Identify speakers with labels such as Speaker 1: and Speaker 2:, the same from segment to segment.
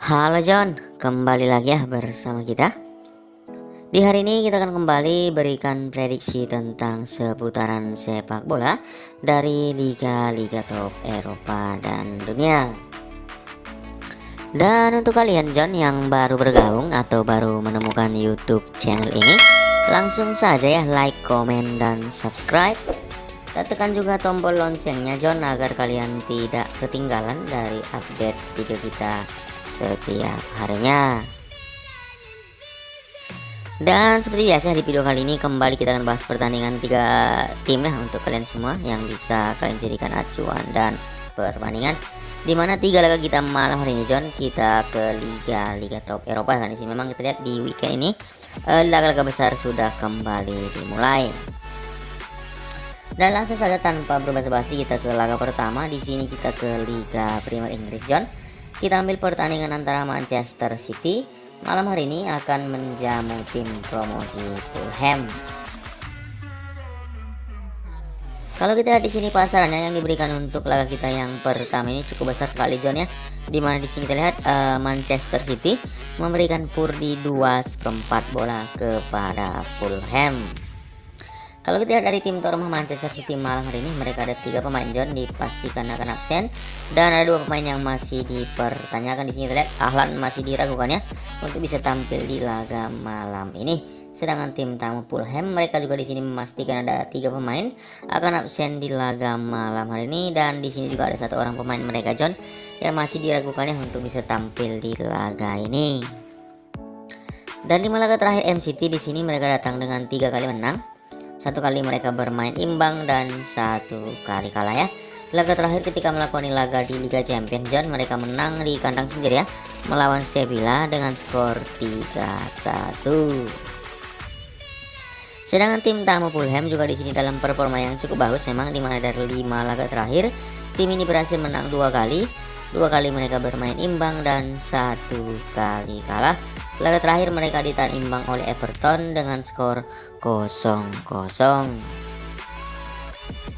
Speaker 1: Halo John, kembali lagi ya bersama kita. Di hari ini kita akan kembali berikan prediksi tentang seputaran sepak bola dari liga-liga top Eropa dan dunia. Dan untuk kalian John yang baru bergabung atau baru menemukan YouTube channel ini, langsung saja ya like, komen, dan subscribe. Dan tekan juga tombol loncengnya John agar kalian tidak ketinggalan dari update video kita setiap harinya. Dan seperti biasa di video kali ini kembali kita akan bahas pertandingan 3 tim ya untuk kalian semua yang bisa kalian jadikan acuan dan perbandingan. Dimana 3 laga kita malam hari ini John, kita ke liga-liga top Eropa kan. Di sini memang kita lihat di weekend ini laga-laga besar sudah kembali dimulai. Dan langsung saja tanpa berbasa-basi kita ke laga pertama. Di sini kita ke Liga Premier Inggris John. Kita ambil pertandingan antara Manchester City malam hari ini akan menjamu tim promosi Fulham. Kalau kita lihat di sini pasarannya yang diberikan untuk laga kita yang pertama ini cukup besar sekali John ya. Dimana di sini kita lihat Manchester City memberikan pur di 2/4 bola kepada Fulham. Kalau kita lihat dari tim tuan rumah Manchester City malam hari ini, mereka ada 3 pemain John dipastikan akan absen dan ada 2 pemain yang masih dipertanyakan. Di sini kita lihat Haaland masih diragukan ya untuk bisa tampil di laga malam ini. Sedangkan tim tamu Fulham mereka juga di sini memastikan ada 3 pemain akan absen di laga malam hari ini, dan di sini juga ada 1 orang pemain mereka John yang masih diragukan ya untuk bisa tampil di laga ini. Dan 5 laga terakhir MCT di sini mereka datang dengan 3 kali menang, 1 kali mereka bermain imbang, dan 1 kali kalah ya. Laga terakhir ketika melakukan laga di Liga Champions John, mereka menang di kandang sendiri ya melawan Sevilla dengan skor 3-1. Sedangkan tim tamu Fulham juga di sini dalam performa yang cukup bagus memang, dimana dari 5 laga terakhir tim ini berhasil menang 2 kali, 2 kali mereka bermain imbang, dan 1 kali kalah. Laga terakhir mereka ditahan imbang oleh Everton dengan skor 0-0.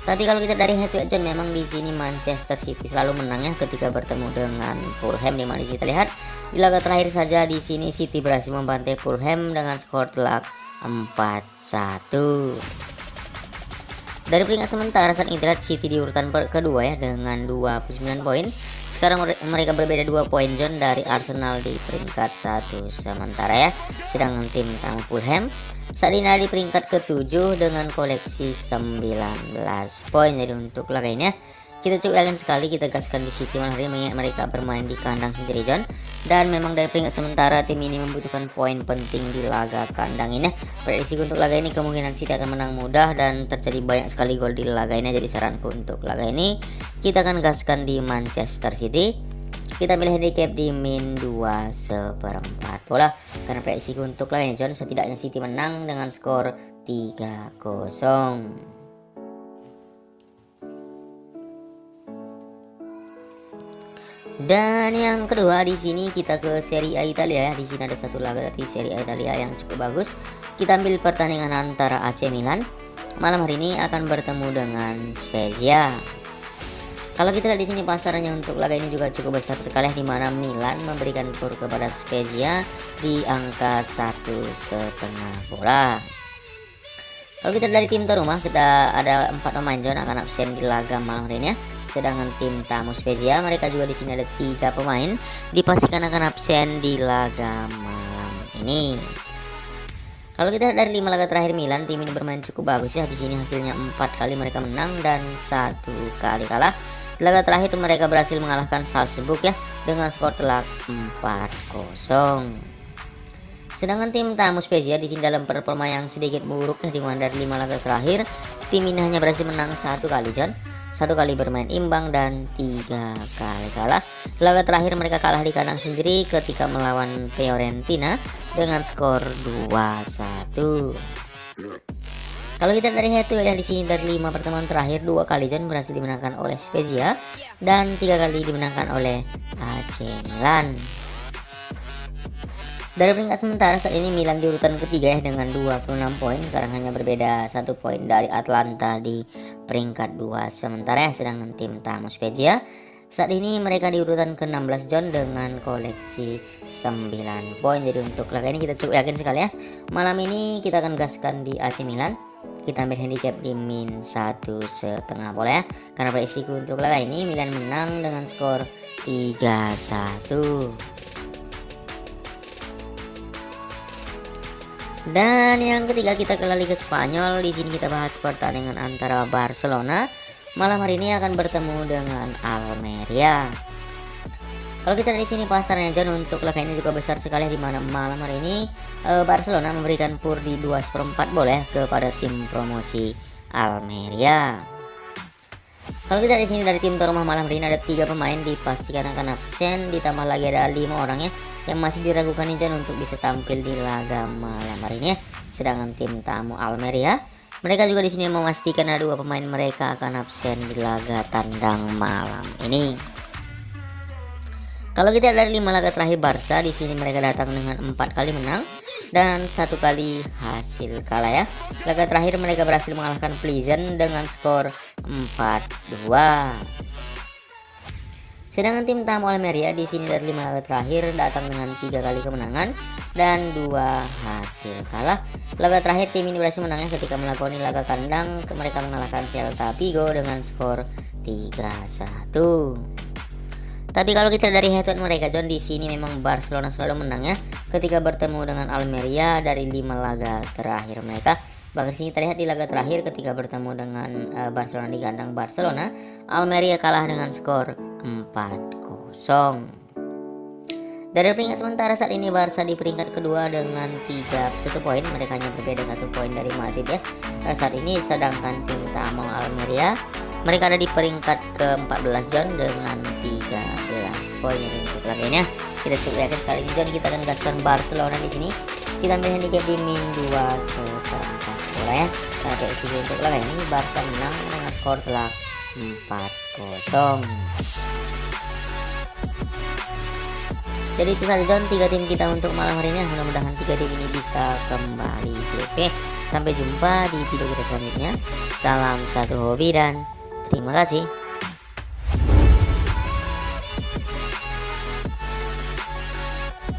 Speaker 1: Tapi kalau kita dari head to head John, memang di sini Manchester City selalu menang ya ketika bertemu dengan Fulham. Di mana kita lihat di laga terakhir saja di sini City berhasil membantai Fulham dengan skor telak 4-1. Dari peringkat sementara saat ini City di urutan kedua ya dengan 29 poin. Sekarang mereka berbeda 2 poin John dari Arsenal di peringkat 1 sementara ya. Sedangkan tim tamu Fulham saat ini ada di peringkat ke-7 dengan koleksi 19 poin. Jadi untuk laga ini ya, kita cukup yakin sekali kita gaskan di City malam hari mengingat mereka bermain di kandang sendiri John. Dan memang dari peringkat sementara tim ini membutuhkan poin penting di laga kandang ini. Prediksi untuk laga ini kemungkinan City akan menang mudah dan terjadi banyak sekali gol di laga ini. Jadi saranku untuk laga ini kita akan gaskan di Manchester City. Kita pilih handicap di min 2/4 bola. Karena prediksi untuk laga ini John, setidaknya City menang dengan skor 3-0. Dan yang kedua di sini kita ke Serie A Italia ya. Di sini ada 1 laga dari Serie A Italia yang cukup bagus. Kita ambil pertandingan antara AC Milan malam hari ini akan bertemu dengan Spezia. Kalau kita lihat di sini pasarannya untuk laga ini juga cukup besar sekali, di mana Milan memberikan pur kepada Spezia di angka 1,5 bola. Kalau kita dari tim tuan rumah, kita ada 4 pemain John akan absen di laga malam hari ini ya. Sedangkan tim tamu Spezia mereka juga di sini ada 3 pemain dipastikan akan absen di laga malam ini. Kalau kita dari 5 laga terakhir Milan, tim ini bermain cukup bagus ya. Di sini hasilnya 4 kali mereka menang dan 1 kali kalah. Laga terakhir mereka berhasil mengalahkan Salzburg ya dengan skor telak 4-0. Sedangkan tim tamu Spezia di sini dalam performa yang sedikit buruk ya, di mana dari 5 laga terakhir tim ini hanya berhasil menang 1 kali John, 1 kali bermain imbang, dan 3 kali kalah. Laga terakhir mereka kalah di kandang sendiri ketika melawan Fiorentina dengan skor 2-1. Kalau kita dari head to head di sini dari 5 pertemuan terakhir 2 kali John berhasil dimenangkan oleh Spezia dan 3 kali dimenangkan oleh AC Milan. Dari peringkat sementara saat ini Milan di urutan ketiga ya dengan 26 poin. Sekarang hanya berbeda 1 poin dari Atalanta di peringkat 2 sementara ya. Sedangkan tim tamu Spezia Saat ini mereka di urutan ke-16 John dengan koleksi 9 poin. Jadi untuk laga ini kita cukup yakin sekali ya. Malam ini kita akan gaskan di AC Milan. Kita ambil handicap di min 1,5 boleh ya. Karena prediksiku untuk laga ini Milan menang dengan skor 3-1. Dan yang ketiga kita ke La Liga Spanyol. Di sini kita bahas pertandingan antara Barcelona malam hari ini akan bertemu dengan Almeria. Kalau kita di sini pasarnya John untuk laga ini juga besar sekali, di mana malam hari ini Barcelona memberikan pur di 2/4 boleh kepada tim promosi Almeria. Kalau kita di sini dari tim tuan rumah malam hari ini ada 3 pemain dipastikan akan absen, ditambah lagi ada 5 orang ya yang masih diragukan John untuk bisa tampil di laga malam hari ini ya. Sedangkan tim tamu Almeria, mereka juga di sini memastikan ada 2 pemain mereka akan absen di laga tandang malam ini. Kalau kita dari 5 laga terakhir Barca, di sini mereka datang dengan 4 kali menang dan 1 kali hasil kalah ya. Laga terakhir mereka berhasil mengalahkan Pleasant dengan skor 4-2. Sedangkan tim tamu Almeria di sini dari 5 laga terakhir datang dengan 3 kali kemenangan dan 2 hasil kalah. Laga terakhir tim ini berhasil menangnya ketika melakoni laga kandang, mereka mengalahkan Celta Vigo dengan skor 3-1. Tapi kalau kita dari head to head mereka John, di sini memang Barcelona selalu menang ya ketika bertemu dengan Almeria dari 5 laga terakhir mereka. Bahkan sini terlihat di laga terakhir ketika bertemu dengan Barcelona di kandang Barcelona, Almeria kalah dengan skor 4-0. Dari peringkat sementara saat ini Barca di peringkat kedua dengan 31 poin, mereka hanya berbeda 1 poin dari Madrid ya. Saat ini sedangkan tim tamu Almeria mereka ada di peringkat ke-14 John dengan 13 poin. Untuk laganya kita cukup yakin sekali ini John, kita akan gaskan Barcelona di sini. Kita ambil handicap di min 2,4 bola ya. Karena prediksi untuk laga ini Barca menang dengan skor telak 4-0. Jadi itu saja John 3 tim kita untuk malam hari ini. Mudah-mudahan 3 tim ini bisa kembali JP. Sampai jumpa di video kita selanjutnya. Salam satu hobi dan terima kasih.